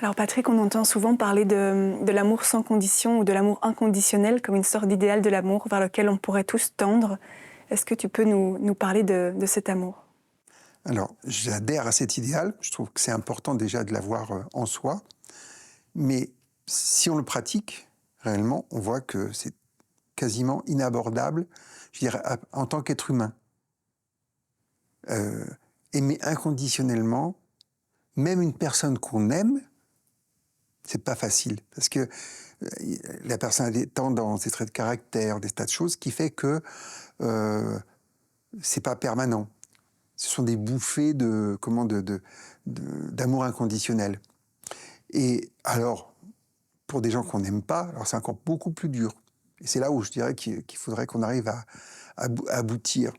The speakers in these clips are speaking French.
Alors Patrick, on entend souvent parler de l'amour sans condition ou de l'amour inconditionnel comme une sorte d'idéal de l'amour vers lequel on pourrait tous tendre. Est-ce que tu peux nous parler de cet amour? Alors, j'adhère à cet idéal. Je trouve que c'est important déjà de l'avoir en soi. Mais si on le pratique réellement, on voit que c'est quasiment inabordable, je dirais, en tant qu'être humain. Euh, Aimer inconditionnellement, même une personne qu'on aime, c'est pas facile. Parce que la personne a des tendances, des traits de caractère, des tas de choses qui fait que c'est pas permanent. Ce sont des bouffées d'amour inconditionnel. Et alors, pour des gens qu'on n'aime pas, alors c'est encore beaucoup plus dur. Et c'est là où je dirais qu'il faudrait qu'on arrive à aboutir.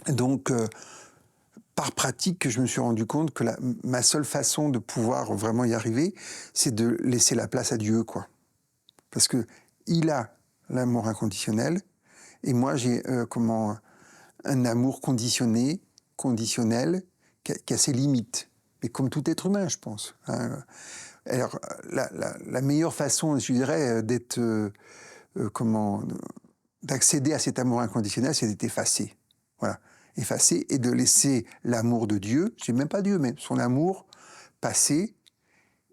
Donc, par pratique, je me suis rendu compte que ma seule façon de pouvoir vraiment y arriver, c'est de laisser la place à Dieu, quoi. Parce que il a l'amour inconditionnel, et moi j'ai un amour conditionnel, qui a ses limites. Mais comme tout être humain, je pense. Hein. Alors, la meilleure façon, je dirais, d'accéder à cet amour inconditionnel, c'est d'être effacé. Voilà. Effacé et de laisser l'amour de Dieu, je ne dis même pas Dieu, mais son amour, passer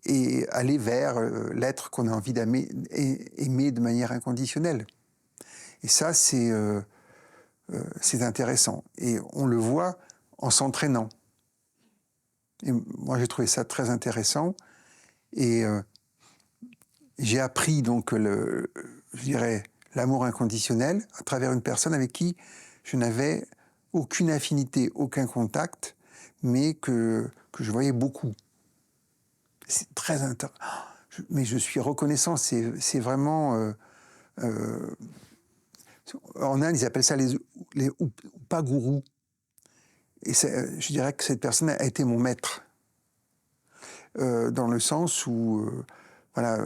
et aller vers l'être qu'on a envie d'aimer aimer de manière inconditionnelle. Et ça, c'est intéressant. Et on le voit en s'entraînant. Et moi, j'ai trouvé ça très intéressant. Et j'ai appris donc je dirais, l'amour inconditionnel à travers une personne avec qui je n'avais aucune affinité, aucun contact, mais que je voyais beaucoup. C'est très intéressant. Mais je suis reconnaissant, c'est vraiment... en Inde, ils appellent ça les Upagurus. Et je dirais que cette personne a été mon maître, dans le sens où, voilà,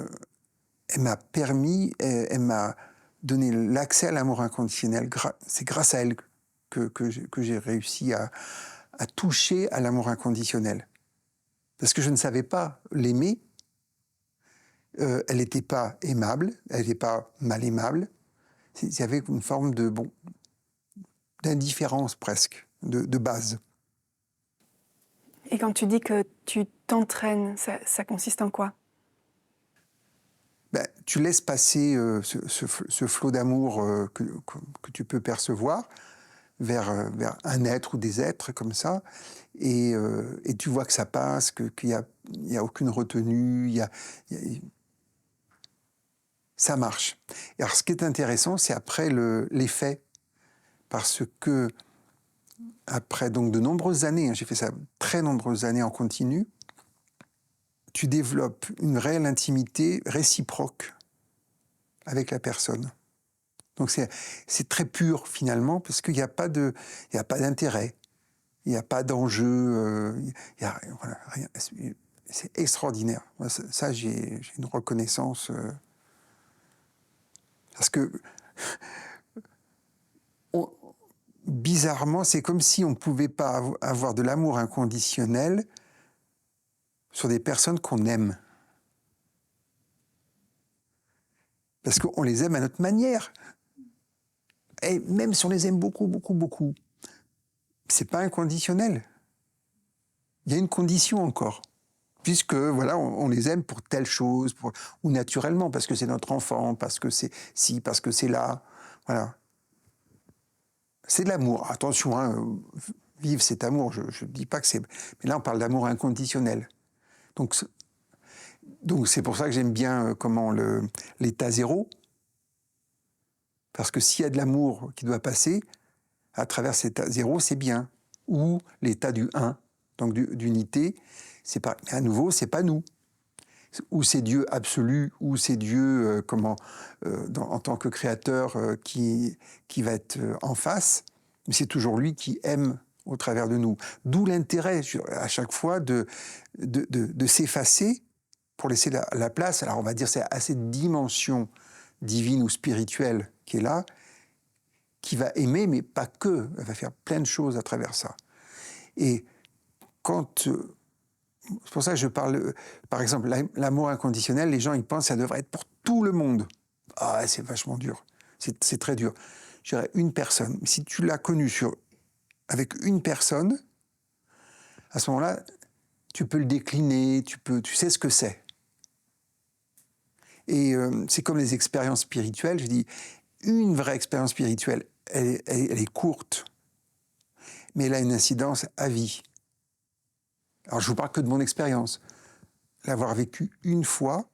elle m'a permis, elle m'a donné l'accès à l'amour inconditionnel. C'est grâce à elle que j'ai réussi à toucher à l'amour inconditionnel. Parce que je ne savais pas l'aimer. Elle n'était pas aimable, elle n'était pas mal aimable. Il y avait une forme d'indifférence presque, de base. Et quand tu dis que tu t'entraînes, ça consiste en quoi? Ben, tu laisses passer ce flot d'amour que tu peux percevoir vers un être ou des êtres comme ça, et tu vois que ça passe, qu'il y a aucune retenue, ça marche. Et alors ce qui est intéressant, c'est après l'effet, parce que après donc de nombreuses années, hein, j'ai fait ça très nombreuses années en continu, tu développes une réelle intimité réciproque avec la personne. Donc c'est très pur finalement, parce qu'il n'y a pas d'intérêt, il n'y a pas d'enjeu, voilà, rien. C'est extraordinaire. Ça j'ai une reconnaissance, parce que on, bizarrement, c'est comme si on ne pouvait pas avoir de l'amour inconditionnel sur des personnes qu'on aime. Parce qu'on les aime à notre manière. Et même si on les aime beaucoup, beaucoup, beaucoup, c'est pas inconditionnel. Il y a une condition encore. Puisque, voilà, on les aime pour telle chose, ou naturellement, parce que c'est notre enfant, parce que c'est ci, parce que c'est là. Voilà. C'est de l'amour. Attention, hein, vive cet amour, je ne dis pas que c'est... Mais là, on parle d'amour inconditionnel. Donc c'est pour ça que j'aime bien l'état zéro, parce que s'il y a de l'amour qui doit passer, à travers cet état zéro, c'est bien. Ou l'état du un, donc d'unité, c'est pas, à nouveau, c'est pas nous. Ou c'est Dieu absolu, ou c'est Dieu en tant que créateur qui va être en face, mais c'est toujours lui qui aime au travers de nous. D'où l'intérêt à chaque fois de s'effacer pour laisser la place. Alors on va dire c'est à cette dimension divine ou spirituelle qui est là, qui va aimer, mais pas que, elle va faire plein de choses à travers ça. Et quand C'est pour ça que je parle, par exemple, l'amour inconditionnel, les gens ils pensent que ça devrait être pour tout le monde. Ah, c'est vachement dur. C'est très dur. Je dirais une personne. Si tu l'as connu avec une personne, à ce moment-là, tu peux le décliner, tu sais ce que c'est. Et c'est comme les expériences spirituelles. Je dis, une vraie expérience spirituelle, elle est courte, mais elle a une incidence à vie. Alors, je ne vous parle que de mon expérience. L'avoir vécu une fois,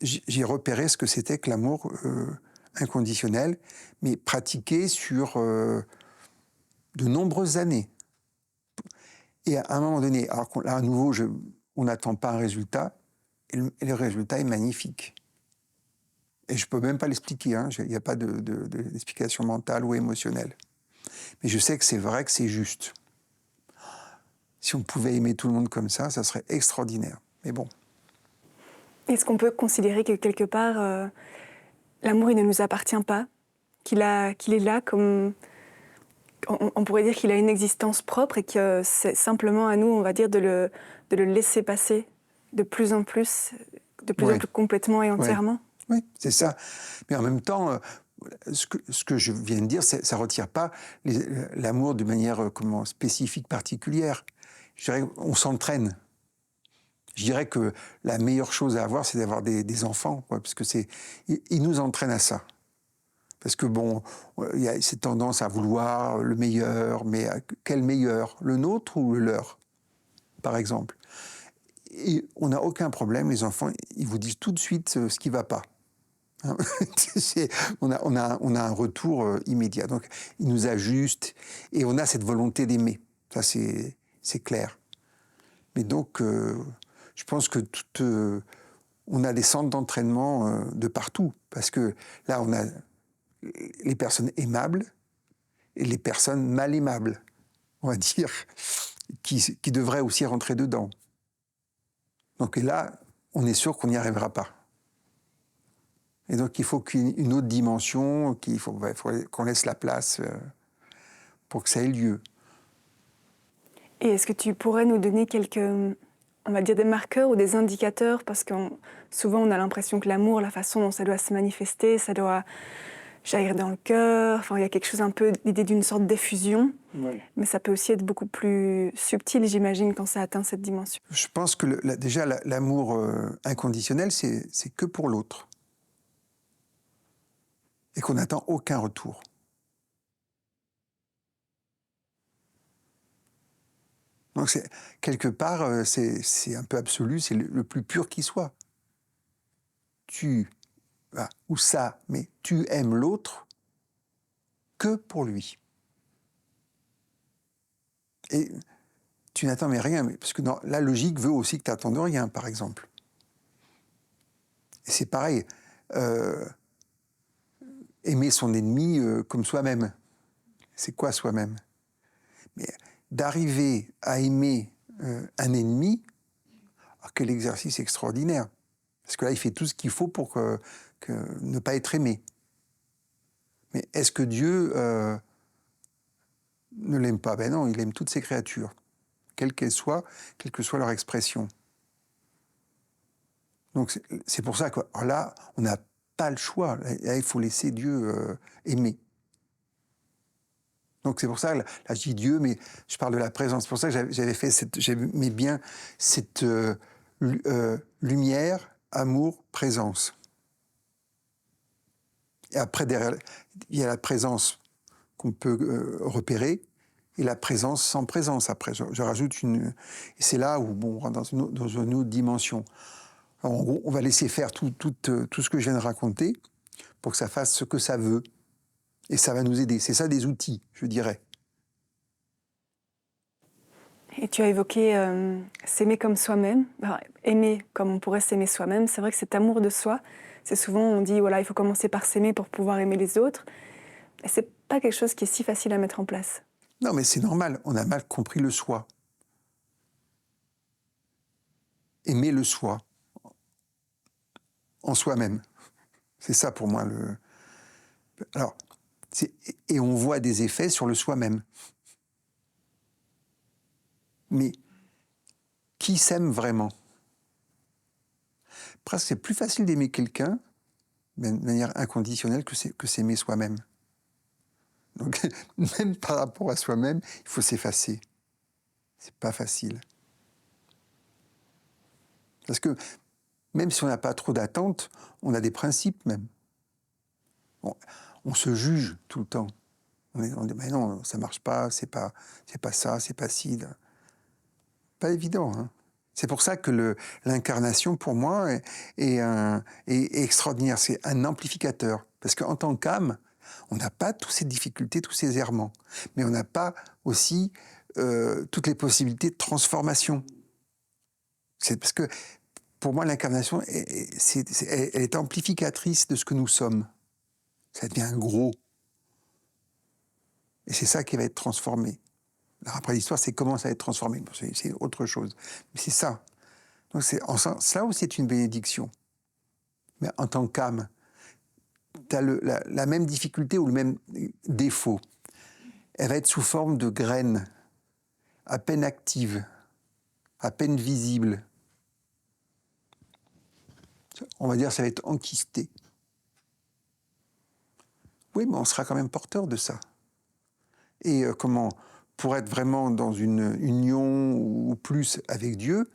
j'ai repéré ce que c'était que l'amour inconditionnel, mais pratiqué sur de nombreuses années. Et à un moment donné, alors là, à nouveau, on n'attend pas un résultat, et le résultat est magnifique. Et je ne peux même pas l'expliquer, hein, il n'y a pas d'explication mentale ou émotionnelle. Mais je sais que c'est vrai, que c'est juste. Si on pouvait aimer tout le monde comme ça serait extraordinaire. Mais bon. Est-ce qu'on peut considérer que quelque part, l'amour, il ne nous appartient pas, qu'il est là comme... On pourrait dire qu'il a une existence propre et que c'est simplement à nous, on va dire, de le laisser passer de plus en plus complètement et entièrement. Oui, c'est ça. Mais en même temps, ce que je viens de dire, ça ne retire pas l'amour de manière spécifique, particulière. Je dirais qu'on s'entraîne. Je dirais que la meilleure chose à avoir, c'est d'avoir des enfants, quoi, parce que ils nous entraînent à ça. Parce que bon, il y a cette tendance à vouloir le meilleur, mais quel meilleur? Le nôtre ou le leur, par exemple? Et on n'a aucun problème, les enfants, ils vous disent tout de suite ce qui ne va pas. On a un retour immédiat. Donc, ils nous ajustent et on a cette volonté d'aimer. Ça, c'est clair. Mais donc, je pense que on a des centres d'entraînement de partout. Parce que là, on a les personnes aimables et les personnes mal aimables, on va dire, qui devraient aussi rentrer dedans. Donc, et là, on est sûr qu'on n'y arrivera pas. Et donc, il faut qu'il y ait une autre dimension, il faut qu'on laisse la place pour que ça ait lieu. Et est-ce que tu pourrais nous donner quelques, on va dire, des marqueurs ou des indicateurs? Parce que souvent, on a l'impression que l'amour, la façon dont ça doit se manifester, ça doit jaillir dans le cœur. Enfin, il y a quelque chose un peu, l'idée d'une sorte d'effusion. Ouais. Mais ça peut aussi être beaucoup plus subtil, j'imagine, quand ça atteint cette dimension. Je pense que déjà, l'amour inconditionnel, c'est que pour l'autre. Et qu'on n'attend aucun retour. Donc, quelque part, c'est un peu absolu, c'est le plus pur qui soit. Ou ça, mais tu aimes l'autre que pour lui. Et tu n'attends mais rien, parce que la logique veut aussi que tu n'attendes rien, par exemple. Et c'est pareil, aimer son ennemi comme soi-même. C'est quoi soi-même? Mais d'arriver à aimer un ennemi, quel exercice extraordinaire. Parce que là, il fait tout ce qu'il faut pour ne pas être aimé. Mais est-ce que Dieu ne l'aime pas? Ben non, il aime toutes ses créatures, quelles qu'elles soient, quelle que soit leur expression. Donc c'est pour ça que là, on n'a pas le choix. Là, il faut laisser Dieu aimer. Donc c'est pour ça, là je dis Dieu, mais je parle de la présence. C'est pour ça que j'aimais bien cette lumière, amour, présence. Et après, derrière, il y a la présence qu'on peut repérer, et la présence sans présence. Après, je rajoute une... Et c'est là où on rentre dans une autre dimension. Alors, en gros, on va laisser faire tout ce que je viens de raconter pour que ça fasse ce que ça veut. Et ça va nous aider. C'est ça des outils, je dirais. Et tu as évoqué s'aimer comme soi-même, aimer comme on pourrait s'aimer soi-même. C'est vrai que cet amour de soi, c'est souvent, on dit, voilà, il faut commencer par s'aimer pour pouvoir aimer les autres. Et c'est pas quelque chose qui est si facile à mettre en place. Non, mais c'est normal, on a mal compris le soi. Aimer le soi, en soi-même. C'est ça pour moi le... Alors, et on voit des effets sur le soi-même. Mais qui s'aime vraiment. Presque c'est plus facile d'aimer quelqu'un de manière inconditionnelle que s'aimer soi-même. Donc, même par rapport à soi-même, il faut s'effacer. C'est pas facile. Parce que même si on n'a pas trop d'attentes, on a des principes même. On se juge tout le temps. On dit, mais non, ça marche pas, c'est pas ça, c'est pas ci. Pas évident. Hein. C'est pour ça que l'incarnation, pour moi, est extraordinaire. C'est un amplificateur. Parce qu'en tant qu'âme, on n'a pas toutes ces difficultés, tous ces errements. Mais on n'a pas aussi toutes les possibilités de transformation. C'est parce que, pour moi, l'incarnation, elle est amplificatrice de ce que nous sommes. Ça devient gros. Et c'est ça qui va être transformé. Alors après, l'histoire, c'est comment ça va être transformé. Bon, c'est autre chose. Mais c'est ça. Donc c'est là où c'est une bénédiction. Mais en tant qu'âme, tu as la même difficulté ou le même défaut. Elle va être sous forme de graines, à peine actives, à peine visibles. On va dire que ça va être enquisté. Oui, mais on sera quand même porteur de ça. Et pour être vraiment dans une union ou plus avec Dieu,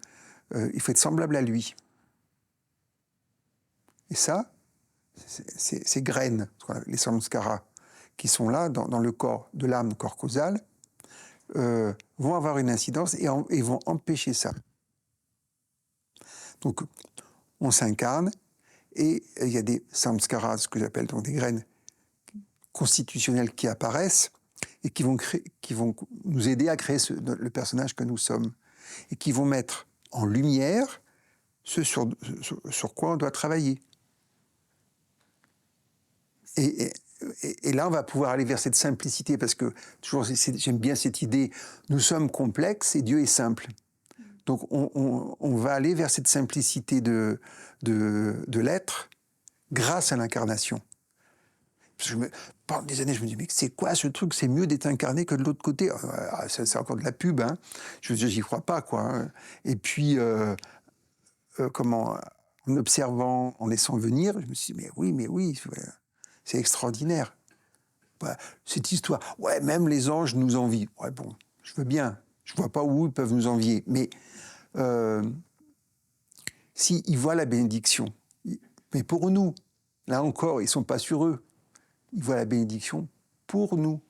il faut être semblable à lui. Et ça, ces graines, les samskaras, qui sont là dans le corps de l'âme, corps causal, vont avoir une incidence et vont empêcher ça. Donc, on s'incarne et il y a des samskaras, ce que j'appelle donc des graines constitutionnelles qui apparaissent et qui vont nous aider à créer le personnage que nous sommes et qui vont mettre en lumière ce sur quoi on doit travailler. Et là, on va pouvoir aller vers cette simplicité, parce que toujours, j'aime bien cette idée, nous sommes complexes et Dieu est simple. Donc on va aller vers cette simplicité de l'être grâce à l'incarnation. Pendant des années, je me dis, mais c'est quoi ce truc? C'est mieux d'être incarné que de l'autre côté. C'est encore de la pub, hein. J'y crois pas, quoi. Hein. Et puis, en observant, en laissant venir, je me suis dit, mais oui, c'est extraordinaire. Cette histoire, ouais, même les anges nous envient. Ouais, bon, je veux bien. Je vois pas où ils peuvent nous envier. Mais s'ils voient la bénédiction, mais pour nous, là encore, ils sont pas sur eux. Ils voient la bénédiction pour nous.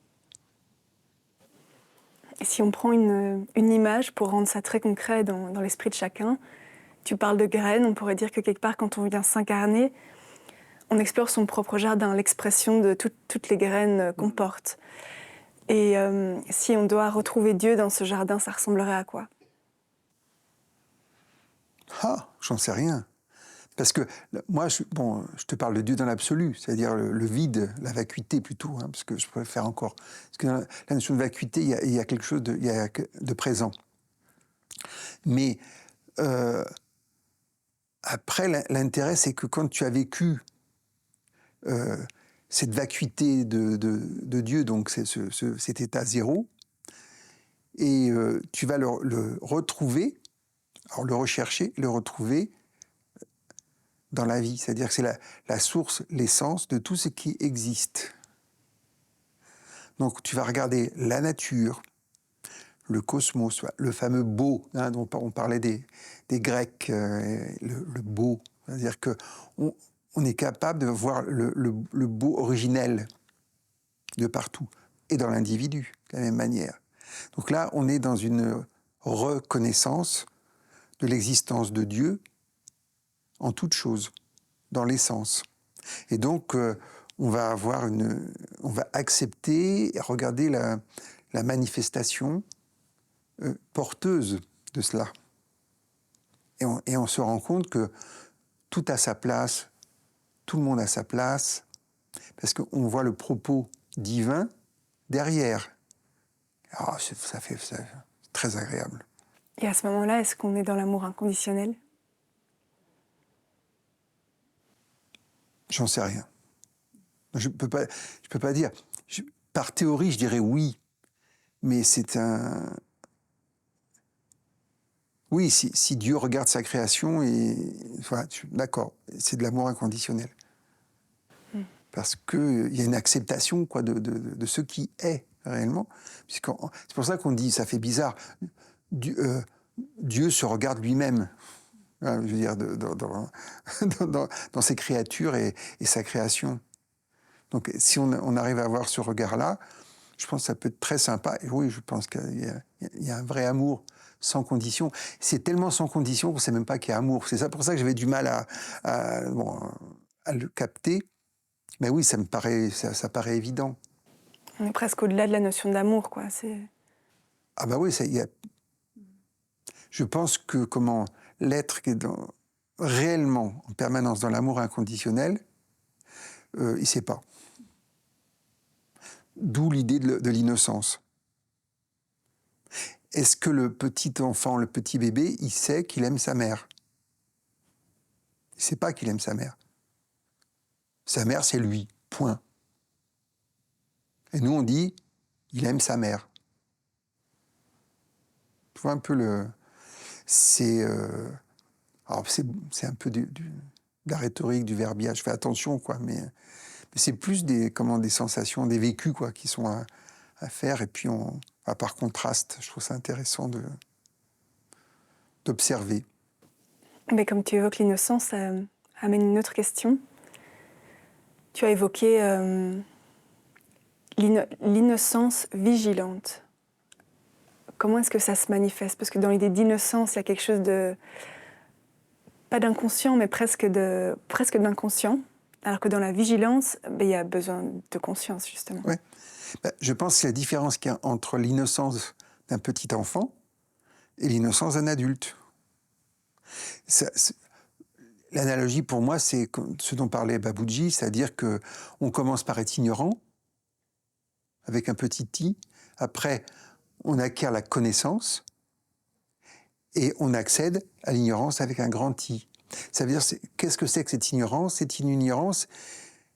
Et si on prend une image pour rendre ça très concret dans l'esprit de chacun, tu parles de graines, on pourrait dire que quelque part, quand on vient s'incarner, on explore son propre jardin, l'expression de toutes les graines qu'on porte. Et si on doit retrouver Dieu dans ce jardin, ça ressemblerait à quoi? Ah, j'en sais rien. Parce que moi, je te parle de Dieu dans l'absolu, c'est-à-dire le vide, la vacuité plutôt, hein, parce que je préfère encore. Parce que dans la notion de vacuité, il y a quelque chose de présent. Mais après, l'intérêt, c'est que quand tu as vécu cette vacuité de Dieu, donc cet état zéro, et tu vas le retrouver, alors le rechercher, le retrouver dans la vie, c'est-à-dire que c'est la source, l'essence de tout ce qui existe. Donc tu vas regarder la nature, le cosmos, le fameux beau, hein, dont on parlait des Grecs, le beau, c'est-à-dire qu'on est capable de voir le beau originel de partout, et dans l'individu, de la même manière. Donc là, on est dans une reconnaissance de l'existence de Dieu en toute chose, dans l'essence. Et donc, on va accepter et regarder la manifestation porteuse de cela. Et on se rend compte que tout a sa place, tout le monde a sa place, parce qu'on voit le propos divin derrière. Alors, ça fait très agréable. Et à ce moment-là, est-ce qu'on est dans l'amour inconditionnel? J'en sais rien. Je peux pas dire. Par théorie, je dirais oui, mais c'est un Oui, si Dieu regarde sa création, et voilà, d'accord, c'est de l'amour inconditionnel. Parce qu'il y a une acceptation, quoi, de ce qui est réellement. C'est pour ça qu'on dit, ça fait bizarre, Dieu se regarde lui-même. Hein, je veux dire, dans ses créatures et sa création. Donc si on arrive à avoir ce regard-là, je pense que ça peut être très sympa. Et oui, je pense qu'il y a un vrai amour sans condition. C'est tellement sans condition qu'on ne sait même pas qu'il y a amour. C'est ça pour ça que j'avais du mal à le capter. Mais oui, ça paraît évident. On est presque au-delà de la notion d'amour, quoi. Ah bah oui, je pense que l'être qui est réellement en permanence dans l'amour inconditionnel, il ne sait pas. D'où l'idée de l'innocence. Est-ce que le petit enfant, le petit bébé, il sait qu'il aime sa mère? Il ne sait pas qu'il aime sa mère. Sa mère, c'est lui, point. Et nous, on dit, il aime sa mère. Tu vois un peu c'est un peu de la rhétorique, du verbiage. Je fais attention, quoi, mais c'est plus des sensations, des vécus, quoi, qui sont à faire. Et puis, par contraste, je trouve ça intéressant d'observer. Mais comme tu évoques l'innocence, ça amène une autre question. Tu as évoqué l'innocence vigilante. Comment est-ce que ça se manifeste? Parce que dans l'idée d'innocence, il y a quelque chose de... pas d'inconscient, mais presque d'inconscient. Alors que dans la vigilance, il y a besoin de conscience, justement. Ouais. Je pense que la différence qu'il y a entre l'innocence d'un petit enfant et l'innocence d'un adulte. L'analogie pour moi, c'est ce dont parlait Baboudji, c'est-à-dire qu'on commence par être ignorant, avec un petit i, après on acquiert la connaissance, et on accède à l'ignorance avec un grand I. Ça veut dire, qu'est-ce que c'est que cette ignorance? C'est une ignorance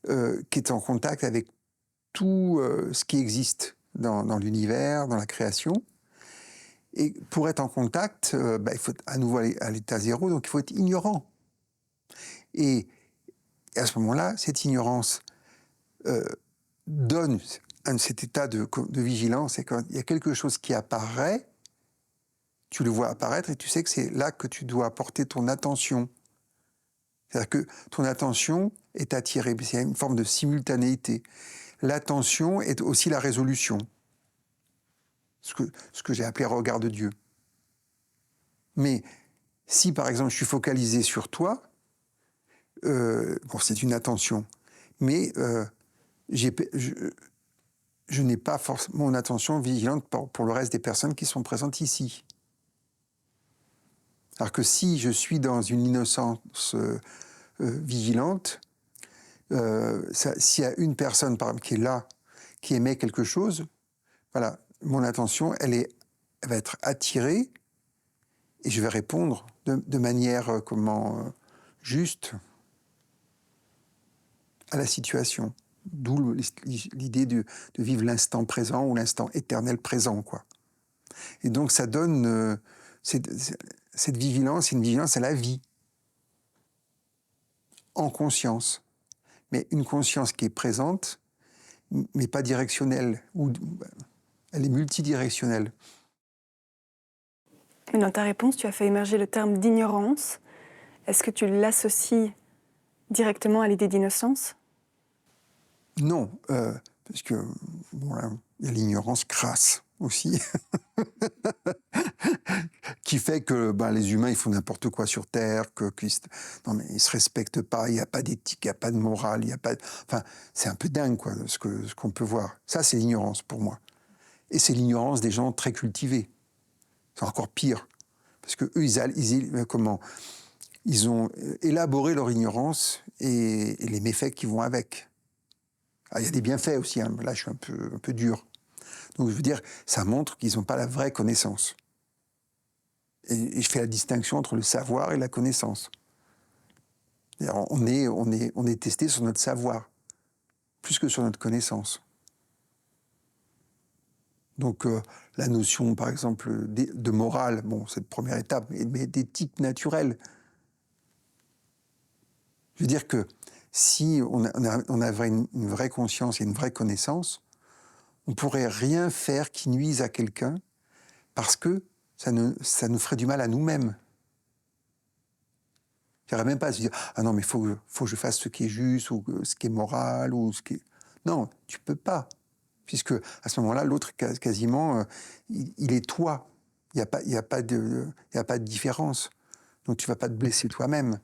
qui est en contact avec tout ce qui existe dans l'univers, dans la création. Et pour être en contact, il faut à nouveau aller à l'état zéro, donc il faut être ignorant. Et à ce moment-là, cette ignorance donne cet état de vigilance. Et quand il y a quelque chose qui apparaît, tu le vois apparaître et tu sais que c'est là que tu dois porter ton attention. C'est-à-dire que ton attention est attirée. Il y a une forme de simultanéité. L'attention est aussi la résolution. Ce que j'ai appelé regard de Dieu. Mais si, par exemple, je suis focalisé sur toi, c'est une attention, mais je n'ai pas forcément mon attention vigilante pour le reste des personnes qui sont présentes ici. Alors que si je suis dans une innocence vigilante, s'il y a une personne, par exemple, qui est là, qui émet quelque chose, voilà, mon attention, elle va être attirée et je vais répondre de manière juste à la situation. D'où l'idée de vivre l'instant présent ou l'instant éternel présent, quoi. Et donc ça donne cette vigilance, une vigilance à la vie, en conscience. Mais une conscience qui est présente, mais pas directionnelle, elle est multidirectionnelle. Mais dans ta réponse, tu as fait émerger le terme d'ignorance. Est-ce que tu l'associes directement à l'idée d'innocence? Non, parce que il y a l'ignorance crasse aussi, qui fait que les humains ils font n'importe quoi sur Terre, non mais ils se respectent pas, il n'y a pas d'éthique, il n'y a pas de morale, il y a pas, enfin c'est un peu dingue quoi ce qu'on peut voir. Ça c'est l'ignorance pour moi, et c'est l'ignorance des gens très cultivés. C'est encore pire, parce que eux ils ont élaboré leur ignorance et les méfaits qui vont avec. Ah, il y a des bienfaits aussi, hein. Là je suis un peu dur. Donc je veux dire, ça montre qu'ils n'ont pas la vraie connaissance. Et je fais la distinction entre le savoir et la connaissance. On est testé sur notre savoir, plus que sur notre connaissance. Donc la notion, par exemple, de morale, bon, c'est la première étape, mais d'éthique naturelle. Je veux dire que si on avait une vraie conscience et une vraie connaissance, on ne pourrait rien faire qui nuise à quelqu'un parce que ça nous ferait du mal à nous-mêmes. Je n'irais même pas à se dire « Ah non, mais il faut que je fasse ce qui est juste, ou ce qui est moral, ou ce qui est... » Non, tu ne peux pas. Puisque à ce moment-là, l'autre, quasiment, il est toi. Il n'y a pas de différence. Donc tu ne vas pas te blesser toi-même.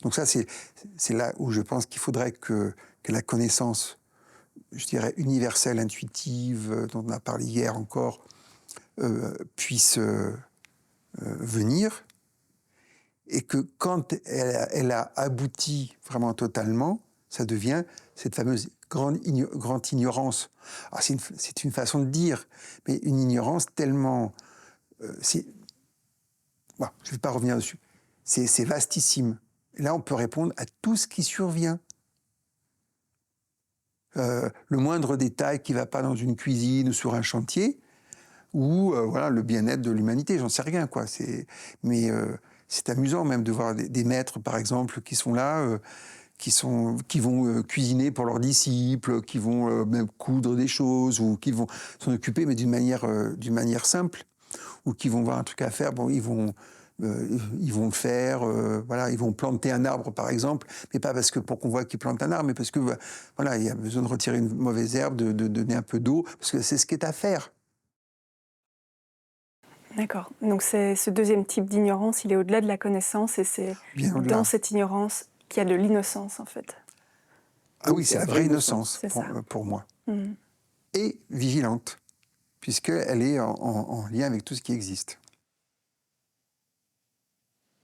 Donc ça, c'est là où je pense qu'il faudrait que la connaissance, je dirais, universelle, intuitive, dont on a parlé hier encore, puisse venir. Et que quand elle a abouti vraiment totalement, ça devient cette fameuse grande ignorance. Alors c'est une façon de dire, mais une ignorance tellement... bon, je ne vais pas revenir dessus. C'est vastissime. Et là, on peut répondre à tout ce qui survient. Le moindre détail qui ne va pas dans une cuisine ou sur un chantier, ou voilà, le bien-être de l'humanité, j'en sais rien, quoi. Mais c'est amusant même de voir des maîtres, par exemple, qui sont là, qui vont cuisiner pour leurs disciples, qui vont même coudre des choses, ou qui vont s'en occuper, mais d'une manière simple, ou qui vont voir un truc à faire, bon, ils vont le faire, voilà, ils vont planter un arbre, par exemple, mais pas parce que pour qu'on voit qu'ils plantent un arbre, mais parce que voilà, il y a besoin de retirer une mauvaise herbe, de donner un peu d'eau, parce que c'est ce qui est à faire. D'accord. Donc ce deuxième type d'ignorance, il est au-delà de la connaissance et c'est Bien dans au-delà. cette ignorance qu'il y a de l'innocence en fait. Ah oui, c'est la vraie innocence C'est ça. pour moi. Mhm. Et vigilante, puisqu'elle est en lien avec tout ce qui existe.